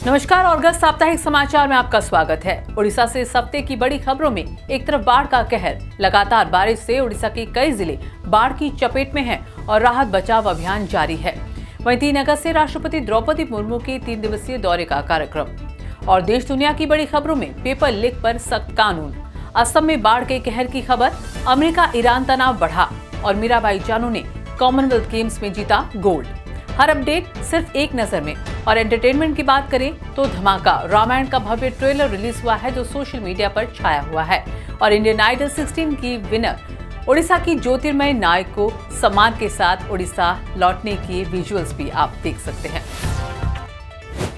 नमस्कार और अगस्त साप्ताहिक समाचार में आपका स्वागत है। उड़ीसा से इस हफ्ते की बड़ी खबरों में एक तरफ बाढ़ का कहर, लगातार बारिश से उड़ीसा के कई जिले बाढ़ की चपेट में हैं और राहत बचाव अभियान जारी है। वहीं 3 अगस्त से राष्ट्रपति द्रौपदी मुर्मू के 3 दिवसीय दौरे का कार्यक्रम। और देश दुनिया की बड़ी खबरों में पेपर लीक पर सख्त कानून, असम में बाढ़ के कहर की खबर, अमेरिका ईरान तनाव बढ़ा और मीराबाई चानू ने कॉमनवेल्थ गेम्स में जीता गोल्ड। हर अपडेट सिर्फ एक नजर में। और एंटरटेनमेंट की बात करें तो धमाका रामायण का भव्य ट्रेलर रिलीज हुआ है जो सोशल मीडिया पर छाया हुआ है। और इंडियन आइडल 16 की विनर उड़ीसा की ज्योतिर्मय नायक को सम्मान के साथ उड़ीसा लौटने की विजुअल्स भी आप देख सकते हैं।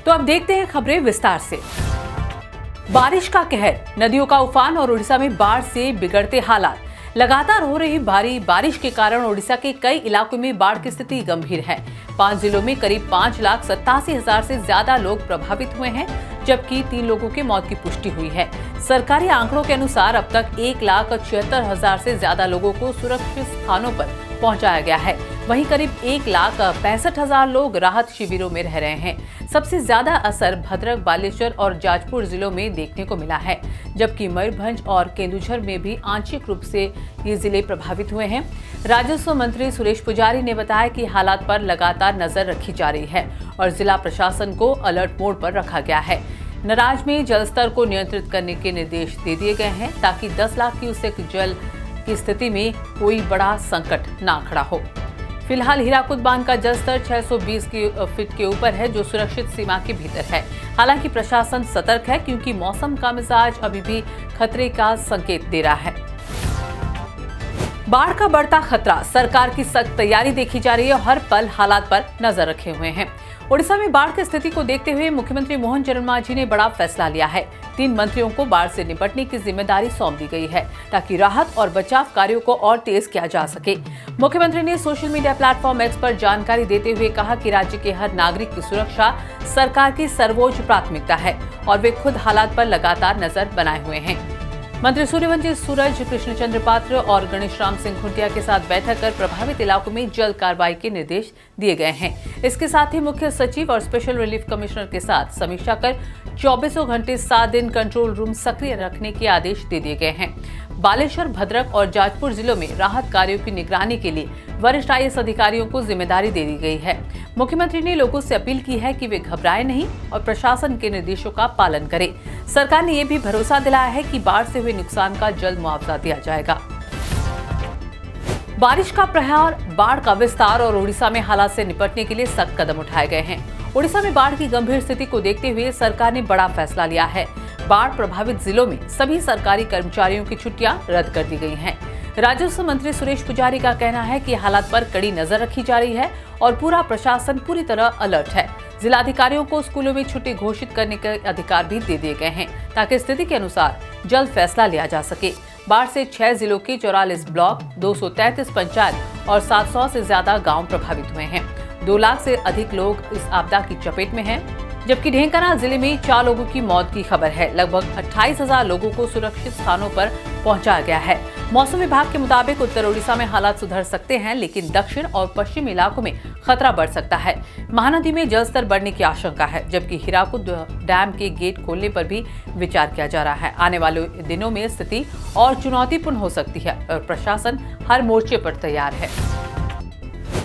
तो अब देखते हैं खबरें विस्तार से। बारिश का कहर, नदियों का उफान और उड़ीसा में बाढ़ से बिगड़ते हालात। लगातार हो रही भारी बारिश के कारण उड़ीसा के कई इलाकों में बाढ़ की स्थिति गंभीर है। 5 जिलों में करीब 5,87,000 से ज्यादा लोग प्रभावित हुए हैं, जबकि 3 लोगों की मौत की पुष्टि हुई है। सरकारी आंकड़ों के अनुसार अब तक 1,76,000 से ज्यादा लोगों को सुरक्षित स्थानों पर पहुंचाया गया है। वहीं करीब 1,65,000 लोग राहत शिविरों में रह रहे हैं। सबसे ज्यादा असर भद्रक, बालेश्वर और जाजपुर जिलों में देखने को मिला है, जबकि मयूरभंज और केंदुझर में भी आंशिक रूप से ये जिले प्रभावित हुए हैं। राजस्व मंत्री सुरेश पुजारी ने बताया कि हालात पर लगातार नजर रखी जा रही है और जिला प्रशासन को अलर्ट मोड पर रखा गया है। नराज में जलस्तर को नियंत्रित करने के निर्देश दे दिए गए हैं ताकि 10 लाख क्यूसेक जल की स्थिति में कोई बड़ा संकट ना खड़ा हो। फिलहाल हीराकुद बांध का जलस्तर 620 फीट के ऊपर है, जो सुरक्षित सीमा के भीतर है। हालांकि प्रशासन सतर्क है क्योंकि मौसम का मिजाज अभी भी खतरे का संकेत दे रहा है। बाढ़ का बढ़ता खतरा, सरकार की सख्त तैयारी देखी जा रही है और हर पल हालात पर नजर रखे हुए हैं। उड़ीसा में बाढ़ की स्थिति को देखते हुए मुख्यमंत्री मोहन चरण मांझी ने बड़ा फैसला लिया है। 3 मंत्रियों को बाढ़ से निपटने की जिम्मेदारी सौंप दी गई है ताकि राहत और बचाव कार्यों को और तेज किया जा सके। मुख्यमंत्री ने सोशल मीडिया प्लेटफॉर्म एक्स पर जानकारी देते हुए कहा कि राज्य के हर नागरिक की सुरक्षा सरकार की सर्वोच्च प्राथमिकता है और वे खुद हालात पर लगातार नजर बनाए हुए हैं। मंत्री सूर्यवंशी सूरज, कृष्णचंद्र पात्र और गणेश राम सिंह खुंटिया के साथ बैठक कर प्रभावित इलाकों में जल्द कार्रवाई के निर्देश दिए गए हैं। इसके साथ ही मुख्य सचिव और स्पेशल रिलीफ कमिश्नर के साथ समीक्षा कर 24 घंटे 7 दिन कंट्रोल रूम सक्रिय रखने के आदेश दे दिए गए हैं। बालेश्वर, भद्रक और जाजपुर जिलों में राहत कार्यों की निगरानी के लिए वरिष्ठ IAS अधिकारियों को जिम्मेदारी दे दी गई है। मुख्यमंत्री ने लोगों से अपील की है कि वे घबराएं नहीं और प्रशासन के निर्देशों का पालन करें। सरकार ने यह भी भरोसा दिलाया है कि बाढ़ से हुए नुकसान का जल्द मुआवजा दिया जाएगा। बारिश का प्रहार, बाढ़ का विस्तार और उड़ीसा में हालात से निपटने के लिए सख्त कदम उठाए गए हैं। उड़ीसा में बाढ़ की गंभीर स्थिति को देखते हुए सरकार ने बड़ा फैसला लिया है। बाढ़ प्रभावित जिलों में सभी सरकारी कर्मचारियों की छुट्टियां रद्द कर दी गई हैं। राजस्व मंत्री सुरेश पुजारी का कहना है कि हालात पर कड़ी नजर रखी जा रही है और पूरा प्रशासन पूरी तरह अलर्ट है। जिलाधिकारियों को स्कूलों में छुट्टी घोषित करने के अधिकार भी दे दिए गए हैं ताकि स्थिति के अनुसार जल्द फैसला लिया जा सके। बाढ़ से 6 जिलों के 44 ब्लॉक, 233 पंचायत और 700 से ज्यादा गांव प्रभावित हुए हैं। 2 लाख से अधिक लोग इस आपदा की चपेट में हैं, जबकि ढेंकानाल जिले में 4 लोगों की मौत की खबर है। लगभग 28,000 लोगों को सुरक्षित स्थानों पर पहुंचाया गया है। मौसम विभाग के मुताबिक उत्तर उड़ीसा में हालात सुधर सकते हैं, लेकिन दक्षिण और पश्चिम इलाकों में खतरा बढ़ सकता है। महानदी में जलस्तर बढ़ने की आशंका है, जबकि हीराकुद डैम के गेट खोलने पर भी विचार किया जा रहा है। आने वाले दिनों में स्थिति और चुनौतीपूर्ण हो सकती है और प्रशासन हर मोर्चे पर तैयार है।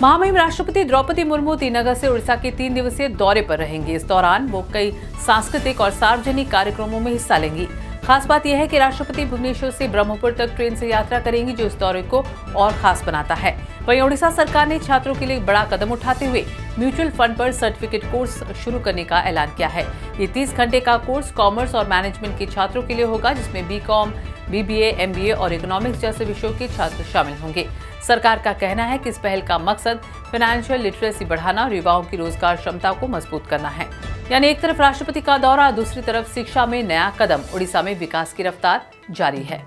महामहिम राष्ट्रपति द्रौपदी मुर्मू 3 अगस्त से उड़ीसा के 3 दिवसीय दौरे पर रहेंगी। इस दौरान वो कई सांस्कृतिक और सार्वजनिक कार्यक्रमों में हिस्सा लेंगी। खास बात यह है कि राष्ट्रपति भुवनेश्वर से ब्रह्मपुर तक ट्रेन से यात्रा करेंगी, जो इस दौरे को और खास बनाता है। वहीं उड़ीसा सरकार ने छात्रों के लिए बड़ा कदम उठाते हुए म्यूचुअल फंड पर सर्टिफिकेट कोर्स शुरू करने का ऐलान किया है। ये 30 घंटे का कोर्स कॉमर्स और मैनेजमेंट के छात्रों के लिए होगा, जिसमें BCom, BBA, MBA और इकोनॉमिक्स जैसे विषयों के छात्र शामिल होंगे। सरकार का कहना है कि इस पहल का मकसद फाइनेंशियल लिटरेसी बढ़ाना और युवाओं की रोजगार क्षमता को मजबूत करना है। यानी एक तरफ राष्ट्रपति का दौरा, दूसरी तरफ शिक्षा में नया कदम। उड़ीसा में विकास की रफ्तार जारी है।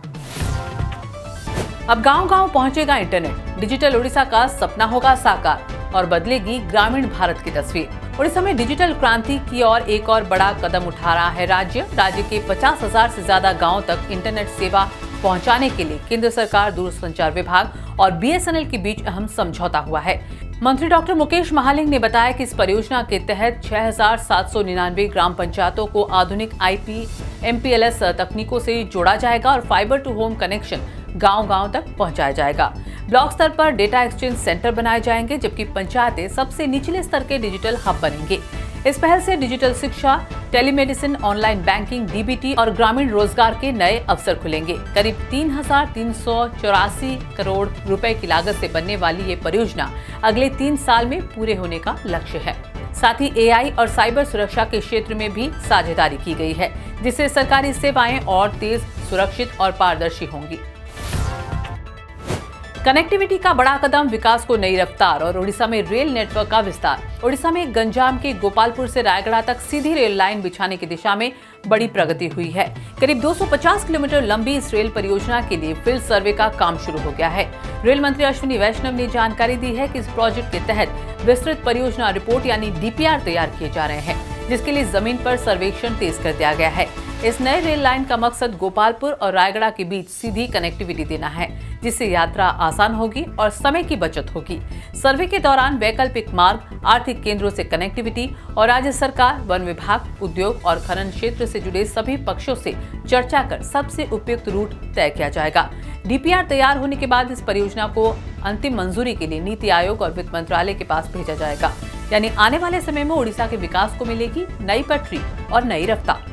अब गांव-गांव पहुंचेगा इंटरनेट, डिजिटल उड़ीसा का सपना होगा साकार और बदलेगी ग्रामीण भारत की तस्वीर। उड़ीसा में डिजिटल क्रांति की ओर एक और बड़ा कदम उठा रहा है राज्य के 50,000 से ज्यादा गाँव तक इंटरनेट सेवा पहुंचाने के लिए केंद्र सरकार, दूरसंचार विभाग और BSNL के बीच अहम समझौता हुआ है। मंत्री डॉक्टर मुकेश महालिंग ने बताया कि इस परियोजना के तहत 6,799 ग्राम पंचायतों को आधुनिक IP MPLS तकनीकों से जोड़ा जाएगा और फाइबर टू होम कनेक्शन गांव-गांव तक पहुंचाया जाएगा। ब्लॉक स्तर पर डेटा एक्सचेंज सेंटर बनाए जाएंगे, जबकि पंचायतें सबसे निचले स्तर के डिजिटल हब बनेंगे। इस पहल से डिजिटल शिक्षा, टेलीमेडिसिन, ऑनलाइन बैंकिंग, DBT और ग्रामीण रोजगार के नए अवसर खुलेंगे। करीब 3,384 करोड़ रुपए की लागत से बनने वाली ये परियोजना अगले 3 साल में पूरे होने का लक्ष्य है। साथ ही AI और साइबर सुरक्षा के क्षेत्र में भी साझेदारी की गई है, जिससे सरकारी सेवाएं और तेज, सुरक्षित और पारदर्शी होंगी। कनेक्टिविटी का बड़ा कदम, विकास को नई रफ्तार और ओडिशा में रेल नेटवर्क का विस्तार। ओडिशा में गंजाम के गोपालपुर से रायगढ़ तक सीधी रेल लाइन बिछाने की दिशा में बड़ी प्रगति हुई है। करीब 250 किलोमीटर लंबी इस रेल परियोजना के लिए फील्ड सर्वे का काम शुरू हो गया है। रेल मंत्री अश्विनी वैष्णव ने जानकारी दी है कि इस प्रोजेक्ट के तहत विस्तृत परियोजना रिपोर्ट यानी DPR तैयार किए जा रहे हैं, जिसके लिए जमीन पर सर्वेक्षण तेज कर दिया गया है। इस नए रेल लाइन का मकसद गोपालपुर और रायगढ़ के बीच सीधी कनेक्टिविटी देना है, जिससे यात्रा आसान होगी और समय की बचत होगी। सर्वे के दौरान वैकल्पिक मार्ग, आर्थिक केंद्रों से कनेक्टिविटी और राज्य सरकार, वन विभाग, उद्योग और खनन क्षेत्र से जुड़े सभी पक्षों से चर्चा कर सबसे उपयुक्त रूट तय किया जाएगा। DPR तैयार होने के बाद इस परियोजना को अंतिम मंजूरी के लिए नीति आयोग और वित्त मंत्रालय के पास भेजा जाएगा। यानी आने वाले समय में ओडिशा के विकास को मिलेगी नई पटरी और नई रफ्तार।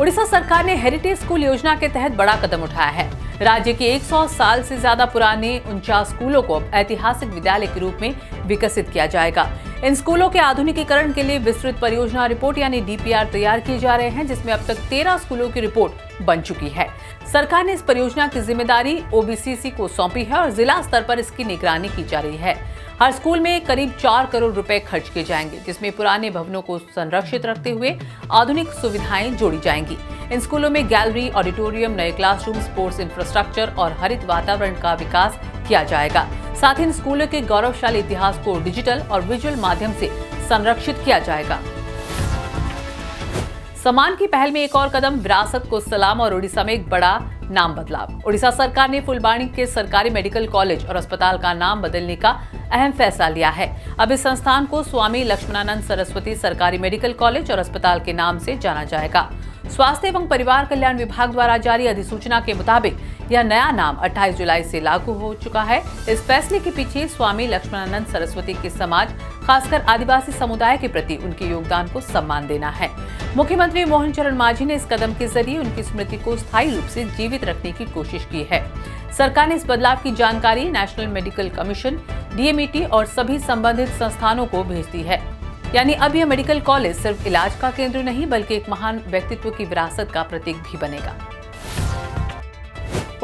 ओडिशा सरकार ने हेरिटेज स्कूल योजना के तहत बड़ा कदम उठाया है। राज्य के 100 साल से ज्यादा पुराने 49 स्कूलों को ऐतिहासिक विद्यालय के रूप में विकसित किया जाएगा। इन स्कूलों के आधुनिकीकरण के लिए विस्तृत परियोजना रिपोर्ट यानी DPR तैयार किए जा रहे हैं, जिसमें अब तक 13 स्कूलों की रिपोर्ट बन चुकी है। सरकार ने इस परियोजना की जिम्मेदारी OBCC को सौंपी है और जिला स्तर पर इसकी निगरानी की जा रही है। हर स्कूल में करीब 4 करोड़ रुपए खर्च किए जाएंगे, जिसमें पुराने भवनों को संरक्षित रखते हुए आधुनिक सुविधाएं जोड़ी जाएंगी। इन स्कूलों में गैलरी, ऑडिटोरियम, नए क्लासरूम, स्पोर्ट्स इंफ्रास्ट्रक्चर और हरित वातावरण का विकास किया जाएगा। साथ ही इन स्कूलों के गौरवशाली इतिहास को डिजिटल और विजुअल माध्यम से संरक्षित किया जाएगा। समान की पहल में एक और कदम, विरासत को सलाम और ओडिशा में एक बड़ा नाम बदलाव। ओडिशा सरकार ने फुलबाणी के सरकारी मेडिकल कॉलेज और अस्पताल का नाम बदलने का अहम फैसला लिया है। अब इस संस्थान को स्वामी लक्ष्मणानंद सरस्वती सरकारी मेडिकल कॉलेज और अस्पताल के नाम से जाना जाएगा। स्वास्थ्य एवं परिवार कल्याण विभाग द्वारा जारी अधिसूचना के मुताबिक यह नया नाम 28 जुलाई से लागू हो चुका है। इस फैसले के पीछे स्वामी लक्ष्मणानंद सरस्वती के समाज, खासकर आदिवासी समुदाय के प्रति उनके योगदान को सम्मान देना है। मुख्यमंत्री मोहन चरण मांझी ने इस कदम के जरिए उनकी स्मृति को स्थायी रूप से जीवित रखने की कोशिश की है। सरकार ने इस बदलाव की जानकारी नेशनल मेडिकल कमीशन, DMET और सभी संबंधित संस्थानों को भेज दी है। यानी अब यह मेडिकल कॉलेज सिर्फ इलाज का केंद्र नहीं, बल्कि एक महान व्यक्तित्व की विरासत का प्रतीक भी बनेगा।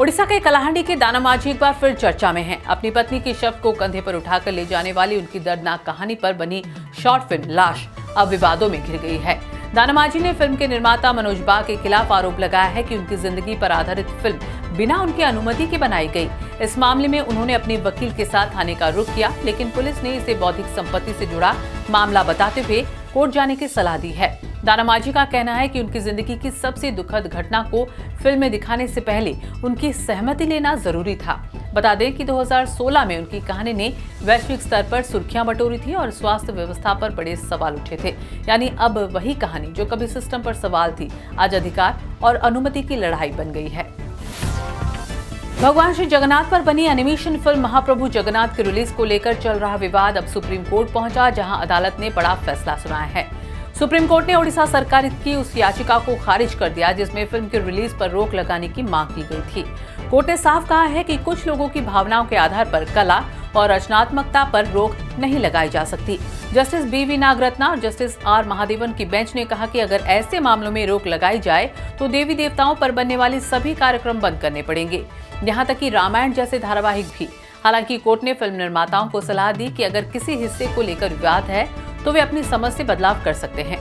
ओडिशा के कलाहांडी के दाना मांझी एक बार फिर चर्चा में हैं। अपनी पत्नी के शव को कंधे पर उठाकर ले जाने वाली उनकी दर्दनाक कहानी पर बनी शॉर्ट फिल्म लाश अब विवादों में घिर गई है। दाना मांझी ने फिल्म के निर्माता मनोज बाग के खिलाफ आरोप लगाया है कि उनकी जिंदगी पर आधारित फिल्म बिना उनकी अनुमति के बनाई गई। इस मामले में उन्होंने अपने वकील के साथ थाने का रुख किया, लेकिन पुलिस ने इसे बौद्धिक संपत्ति से जुड़ा मामला बताते हुए कोर्ट जाने की सलाह दी है। दाना मांझी का कहना है कि उनकी जिंदगी की सबसे दुखद घटना को फिल्म में दिखाने से पहले उनकी सहमति लेना जरूरी था। बता दें कि 2016 में उनकी कहानी ने वैश्विक स्तर पर सुर्खियां बटोरी थी और स्वास्थ्य व्यवस्था पर बड़े सवाल उठे थे। यानी अब वही कहानी जो कभी सिस्टम पर सवाल थी, आज अधिकार और अनुमति की लड़ाई बन गई है। भगवान श्री जगन्नाथ पर बनी एनिमेशन फिल्म महाप्रभु जगन्नाथ की रिलीज को लेकर चल रहा विवाद अब सुप्रीम कोर्ट पहुंचा, जहां अदालत ने बड़ा फैसला सुनाया है। सुप्रीम कोर्ट ने ओडिशा सरकार की उस याचिका को खारिज कर दिया जिसमें फिल्म की रिलीज पर रोक लगाने की मांग की गई थी। कोर्ट ने साफ कहा है कि कुछ लोगों की भावनाओं के आधार पर कला और रचनात्मकता पर रोक नहीं लगाई जा सकती। जस्टिस BV नागरत्ना और जस्टिस R महादेवन की बेंच ने कहा कि अगर ऐसे मामलों में रोक लगाई जाए तो देवी देवताओं पर बनने वाली सभी कार्यक्रम बंद करने पड़ेंगे, यहाँ तक कि रामायण जैसे धारावाहिक भी। हालांकि कोर्ट ने फिल्म निर्माताओं को सलाह दी कि अगर किसी हिस्से को लेकर विवाद है तो वे अपनी समझ से बदलाव कर सकते हैं।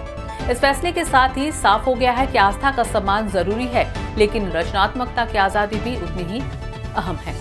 इस फैसले के साथ ही साफ हो गया है कि आस्था का सम्मान जरूरी है, लेकिन रचनात्मकता की आजादी भी उतनी ही अहम है।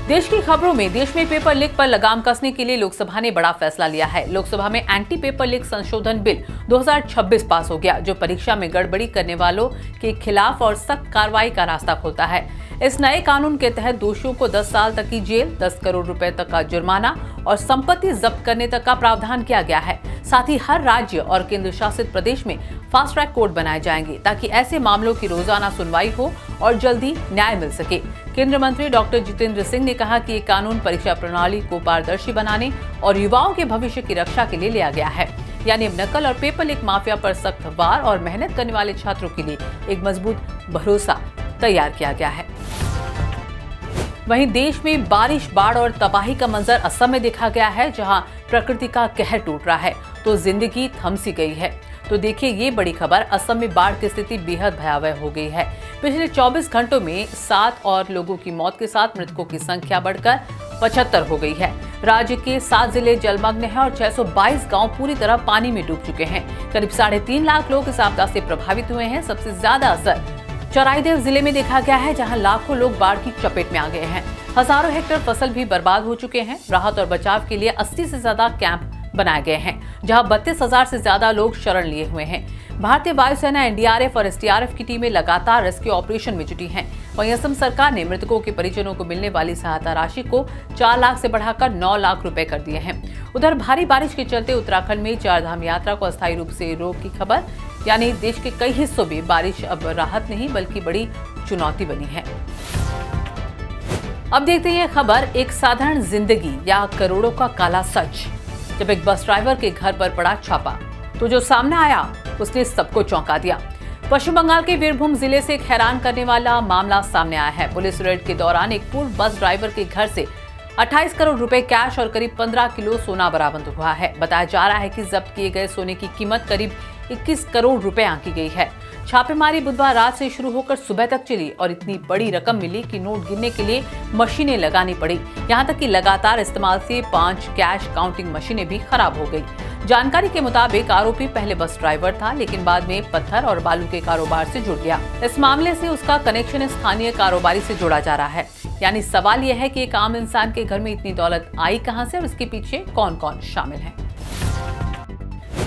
देश की खबरों में, देश में पेपर लीक पर लगाम कसने के लिए लोकसभा ने बड़ा फैसला लिया है। लोकसभा में एंटी पेपर लीक संशोधन बिल 2026 पास हो गया, जो परीक्षा में गड़बड़ी करने वालों के खिलाफ और सख्त कार्रवाई का रास्ता खोलता है। इस नए कानून के तहत दोषियों को 10 साल तक की जेल, 10 करोड़ रुपए तक का जुर्माना और संपत्ति जब्त करने तक का प्रावधान किया गया है। साथ ही हर राज्य और केंद्र शासित प्रदेश में फास्ट ट्रैक कोर्ट बनाए जाएंगे, ताकि ऐसे मामलों की रोजाना सुनवाई हो और जल्दी न्याय मिल सके। केंद्रीय मंत्री डॉक्टर जितेंद्र सिंह ने कहा कि ये कानून परीक्षा प्रणाली को पारदर्शी बनाने और युवाओं के भविष्य की रक्षा के लिए लिया गया है। यानी नकल और पेपर लीक माफिया पर सख्त वार और मेहनत करने वाले छात्रों के लिए एक मजबूत भरोसा तैयार किया गया है। वहीं देश में बारिश, बाढ़ और तबाही का मंजर असम में देखा गया है, जहां प्रकृति का कहर टूट रहा है तो जिंदगी थम सी गई है। तो देखिए ये बड़ी खबर, असम में बाढ़ की स्थिति बेहद भयावह हो गई है। पिछले 24 घंटों में 7 और लोगों की मौत के साथ मृतकों की संख्या बढ़कर 75 हो गई है। राज्य के 7 जिले जलमग्न हैं और 622 गांव पूरी तरह पानी में डूब चुके हैं। करीब 3.5 लाख लोग इस आपदा से प्रभावित हुए हैं। सबसे ज्यादा असर चराईदेव जिले में देखा गया है, जहां लाखों लोग बाढ़ की चपेट में आ गए हैं। हजारों हेक्टेयर फसल भी बर्बाद हो चुके हैं। राहत और बचाव के लिए 80 से ज्यादा कैंप बनाए गए हैं, जहां 32,000 से ज्यादा लोग शरण लिए हुए हैं। भारतीय वायुसेना, एनडीआरएफ और एसडीआरएफ की टीमें लगातार रेस्क्यू ऑपरेशन में जुटी हैं। वहीं असम सरकार ने मृतकों के परिजनों को मिलने वाली सहायता राशि को 4 लाख से बढ़ाकर 9 लाख रुपए कर दिए हैं। उधर भारी बारिश के चलते उत्तराखंड में चारधाम यात्रा को अस्थायी रूप से रोक की खबर, यानी देश के कई हिस्सों में बारिश अब राहत नहीं बल्कि बड़ी चुनौती बनी है। अब देखते हैं खबर, एक साधारण जिंदगी या करोड़ों का काला सच। जब एक बस ड्राइवर के घर पर पड़ा छापा तो जो सामने आया उसने सबको चौंका दिया। पश्चिम बंगाल के वीरभूम जिले से एक हैरान करने वाला मामला सामने आया है। पुलिस रेड के दौरान एक पूर्व बस ड्राइवर के घर से 28 करोड़ रुपए कैश और करीब 15 किलो सोना बरामद हुआ है। बताया जा रहा है कि जब्त किए गए सोने की कीमत करीब 21 करोड़ रुपए आंकी गई है। छापेमारी बुधवार रात से शुरू होकर सुबह तक चली और इतनी बड़ी रकम मिली कि नोट गिनने के लिए मशीनें लगानी पड़ी। यहां तक कि लगातार इस्तेमाल से 5 कैश काउंटिंग मशीनें भी खराब हो गई। जानकारी के मुताबिक आरोपी पहले बस ड्राइवर था, लेकिन बाद में पत्थर और बालू के कारोबार से जुड़ गया। इस मामले से उसका कनेक्शन स्थानीय कारोबारी से जोड़ा जा रहा है। यानी सवाल यह है कि एक आम इंसान के घर में इतनी दौलत आई कहां से और इसके पीछे कौन कौन शामिल है।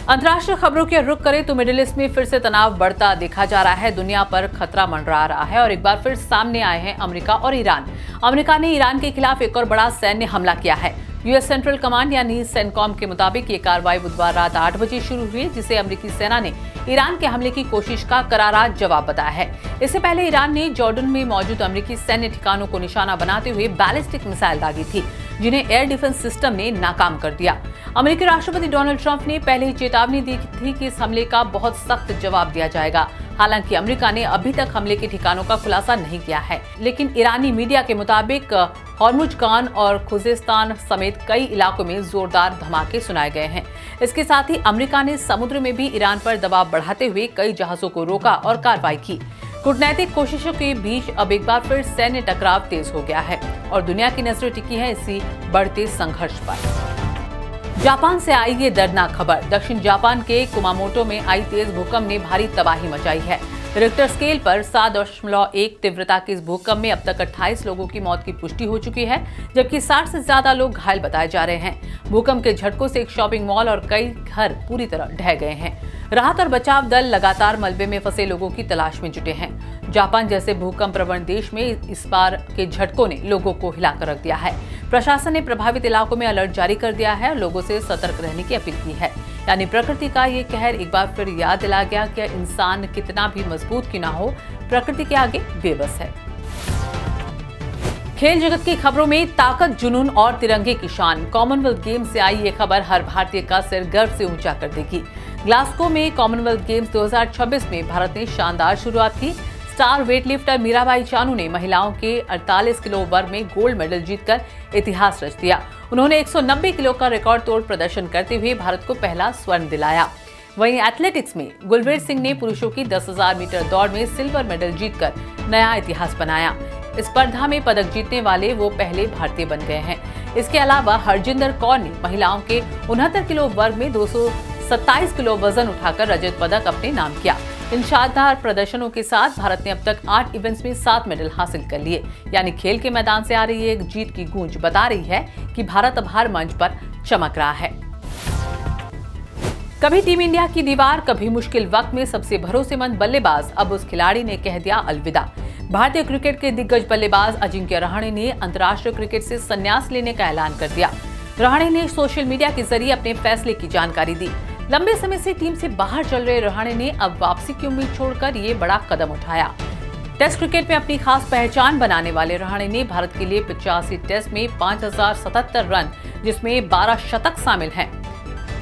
अंतर्राष्ट्रीय खबरों की रुख करें तो मिडिल ईस्ट में फिर से तनाव बढ़ता देखा जा रहा है। दुनिया पर खतरा मंडरा रहा है और एक बार फिर सामने आए हैं अमेरिका और ईरान। अमेरिका ने ईरान के खिलाफ एक और बड़ा सैन्य हमला किया है। यूएस सेंट्रल कमांड यानी सेंटकॉम के मुताबिक ये कार्रवाई बुधवार रात 8 बजे शुरू हुई, जिसे अमेरिकी सेना ने ईरान के हमले की कोशिश का करारा जवाब बताया है। इससे पहले ईरान ने जॉर्डन में मौजूद अमेरिकी सैन्य ठिकानों को निशाना बनाते हुए बैलिस्टिक मिसाइल दागी थी, जिन्हें एयर डिफेंस सिस्टम ने नाकाम कर दिया। अमेरिकी राष्ट्रपति डोनाल्ड ट्रंप ने पहले ही चेतावनी दी थी कि इस हमले का बहुत सख्त जवाब दिया जाएगा। हालांकि अमेरिका ने अभी तक हमले के ठिकानों का खुलासा नहीं किया है, लेकिन ईरानी मीडिया के मुताबिक हॉर्मुजगान और खुजेस्तान समेत कई इलाकों में जोरदार धमाके सुनाए गए हैं। इसके साथ ही अमेरिका ने समुद्र में भी ईरान पर दबाव बढ़ाते हुए कई जहाजों को रोका और कार्रवाई की। कूटनैतिक कोशिशों के बीच अब एक बार फिर सैन्य टकराव तेज हो गया है और दुनिया की नजरें टिकी है इसी बढ़ते संघर्ष पर। जापान से आई ये दर्दनाक खबर। दक्षिण जापान के कुमामोटो में आई तेज भूकंप ने भारी तबाही मचाई है। रिक्टर स्केल पर 7.1 तीव्रता के इस भूकंप में अब तक 28 लोगों की मौत की पुष्टि हो चुकी है, जबकि 60 से ज्यादा लोग घायल बताए जा रहे हैं। भूकंप के झटकों से एक शॉपिंग मॉल और कई घर पूरी तरह ढह गए हैं। राहत और बचाव दल लगातार मलबे में फंसे लोगों की तलाश में जुटे हैं। जापान जैसे भूकंप प्रवण देश में इस बार के झटकों ने लोगों को हिलाकर रख दिया है। प्रशासन ने प्रभावित इलाकों में अलर्ट जारी कर दिया है और लोगों से सतर्क रहने की अपील की है। यानी प्रकृति का ये कहर एक बार फिर याद दिला गया कि इंसान कितना भी मजबूत क्यों ना हो, प्रकृति के आगे बेबस है। खेल जगत की खबरों में ताकत, जुनून और तिरंगे की शान। कॉमनवेल्थ गेम्स से आई ये खबर हर भारतीय का सिर गर्व से ऊंचा कर देगी। ग्लासगो में कॉमनवेल्थ गेम्स 2026 में भारत ने शानदार शुरुआत की। स्टार वेटलिफ्टर मीराबाई चानू ने महिलाओं के 48 किलो वर्ग में गोल्ड मेडल जीतकर इतिहास रच दिया। उन्होंने 190 किलो का रिकॉर्ड तोड़ प्रदर्शन करते हुए भारत को पहला स्वर्ण दिलाया। वहीं एथलेटिक्स में गुलवीर सिंह ने पुरुषों की 10,000 मीटर दौड़ में सिल्वर मेडल जीतकर नया इतिहास बनाया। इस स्पर्धा में पदक जीतने वाले वो पहले भारतीय बन गए हैं। इसके अलावा हरजिंदर कौर ने महिलाओं के 69 किलो वर्ग में 227 किलो वजन उठाकर रजत पदक अपने नाम किया। इन शानदार प्रदर्शनों के साथ भारत ने अब तक 8 इवेंट्स में 7 मेडल हासिल कर लिए। यानी खेल के मैदान से आ रही एक जीत की गूंज बता रही है कि भारत अब हर मंच पर चमक रहा है। कभी टीम इंडिया की दीवार, कभी मुश्किल वक्त में सबसे भरोसेमंद बल्लेबाज, अब उस खिलाड़ी ने कह दिया अलविदा। भारतीय क्रिकेट के दिग्गज बल्लेबाज अजिंक्य रहाणे ने अंतर्राष्ट्रीय क्रिकेट से संन्यास लेने का ऐलान कर दिया। रहाणे ने सोशल मीडिया के जरिए अपने फैसले की जानकारी दी। लंबे समय से टीम से बाहर चल रहे रहाणे ने अब वापसी की उम्मीद छोड़कर ये बड़ा कदम उठाया। टेस्ट क्रिकेट में अपनी खास पहचान बनाने वाले रहाणे ने भारत के लिए 85 टेस्ट में 5077 रन, जिसमें 12 शतक शामिल हैं।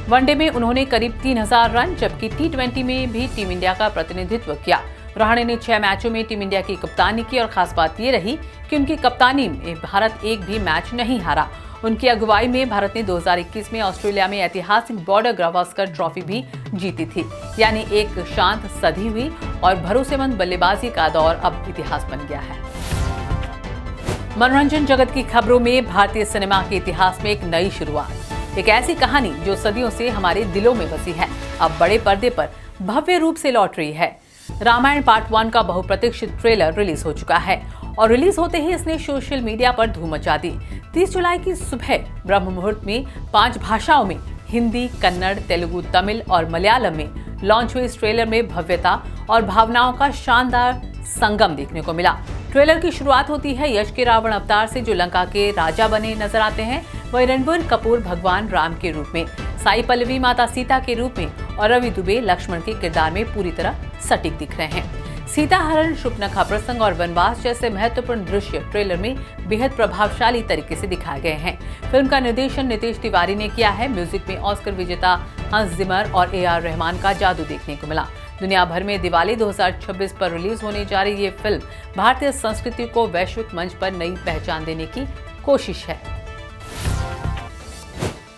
वनडे में उन्होंने करीब 3000 रन, जबकि टी20 में भी टीम इंडिया का प्रतिनिधित्व किया। रहाणे ने 6 मैचों में टीम इंडिया की कप्तानी की और खास बात ये रही कि उनकी कप्तानी में भारत एक भी मैच नहीं हारा। उनकी अगुवाई में भारत ने 2021 में ऑस्ट्रेलिया में ऐतिहासिक बॉर्डर गावस्कर ट्रॉफी भी जीती थी। यानी एक शांत सदी हुई और भरोसेमंद बल्लेबाजी का दौर अब इतिहास बन गया है। मनोरंजन जगत की खबरों में भारतीय सिनेमा के इतिहास में एक नई शुरुआत। एक ऐसी कहानी जो सदियों से हमारे दिलों में बसी है, अब बड़े पर्दे पर भव्य रूप से लौट रही है। रामायण पार्ट 1 का बहुप्रतीक्षित ट्रेलर रिलीज हो चुका है और रिलीज होते ही इसने सोशल मीडिया पर धूम मचा दी। 30 जुलाई की सुबह ब्रह्म मुहूर्त में 5 भाषाओं में हिंदी, कन्नड़, तेलुगु, तमिल और मलयालम में लॉन्च हुए इस ट्रेलर में भव्यता और भावनाओं का शानदार संगम देखने को मिला। ट्रेलर की शुरुआत होती है यश के रावण अवतार से, जो लंका के राजा बने नजर आते हैं। वहीं रणबीर कपूर भगवान राम के रूप में, साई पल्लवी माता सीता के रूप में और रवि दुबे लक्ष्मण के किरदार में पूरी तरह सटीक दिख रहे हैं। सीता हरण, शूर्पणखा प्रसंग और वनवास जैसे महत्वपूर्ण दृश्य ट्रेलर में बेहद प्रभावशाली तरीके से दिखाए गए हैं। फिल्म का निर्देशन नितेश तिवारी ने किया है। म्यूजिक में ऑस्कर विजेता हंस जिमर और AR रहमान का जादू देखने को मिला। दुनिया भर में दिवाली 2026 पर रिलीज होने जा रही ये फिल्म भारतीय संस्कृति को वैश्विक मंच पर नई पहचान देने की कोशिश है।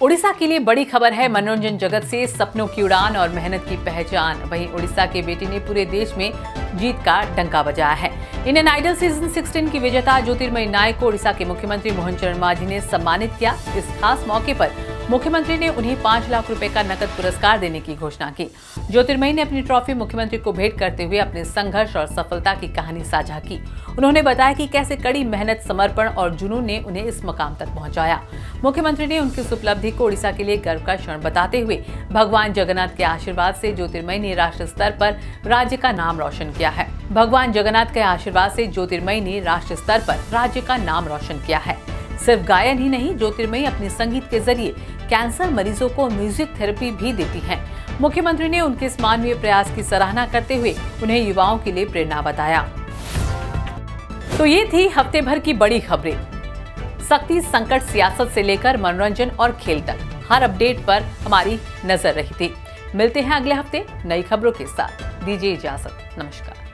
उड़ीसा के लिए बड़ी खबर है। मनोरंजन जगत से सपनों की उड़ान और मेहनत की पहचान। वहीं उड़ीसा के बेटे ने पूरे देश में जीत का डंका बजाया है। इंडियन आइडल सीजन 16 की विजेता ज्योतिर्मयी नायक को उड़ीसा के मुख्यमंत्री मोहन चरण मांझी ने सम्मानित किया। इस खास मौके पर मुख्यमंत्री ने उन्हें 5 लाख रुपए का नकद पुरस्कार देने की घोषणा की। ज्योतिर्मयी ने अपनी ट्रॉफी मुख्यमंत्री को भेंट करते हुए अपने संघर्ष और सफलता की कहानी साझा की। उन्होंने बताया कि कैसे कड़ी मेहनत, समर्पण और जुनून ने उन्हें इस मकाम तक पहुंचाया। मुख्यमंत्री ने उनकी इस उपलब्धि को उड़ीसा के लिए गर्व का क्षण बताते हुए भगवान जगन्नाथ के आशीर्वाद से ज्योतिर्मयी ने राष्ट्र स्तर पर राज्य का नाम रोशन किया है। भगवान जगन्नाथ के आशीर्वाद से ज्योतिर्मयी ने राष्ट्र स्तर पर राज्य का नाम रोशन किया है। सिर्फ गायन ही नहीं, ज्योतिर्मयी अपने संगीत के जरिए कैंसर मरीजों को म्यूजिक थेरेपी भी देती हैं। मुख्यमंत्री ने उनके इस मानवीय प्रयास की सराहना करते हुए उन्हें युवाओं के लिए प्रेरणा बताया। तो ये थी हफ्ते भर की बड़ी खबरें। सख्ती, संकट, सियासत से लेकर मनोरंजन और खेल तक हर अपडेट पर हमारी नजर रही थी। मिलते हैं अगले हफ्ते नई खबरों के साथ। दीजिए इजाजत। नमस्कार।